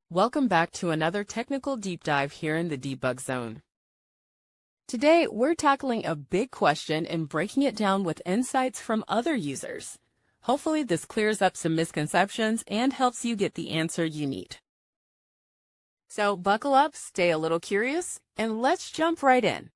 Welcome back to another technical deep dive here in the debug zone. Today, we're tackling a big question and breaking it down with insights from other users. Hopefully, this clears up some misconceptions and helps you get the answer you need. So buckle up, stay a little curious, and let's jump right in.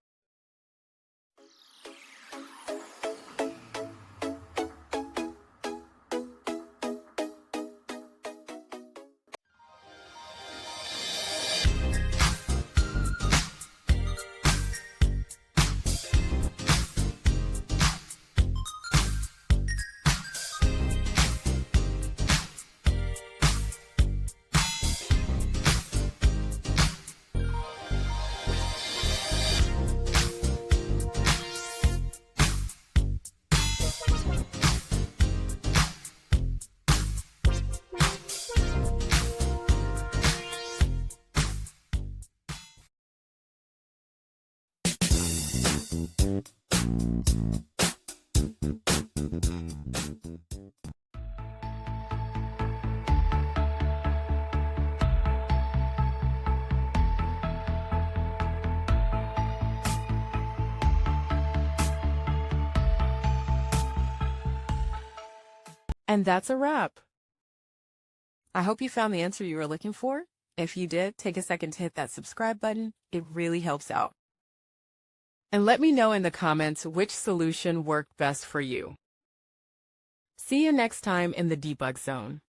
And that's a wrap. I hope you found the answer you were looking for. If you did, take a second to hit that subscribe button. It really helps out. And let me know in the comments which solution worked best for you. See you next time in the debug zone.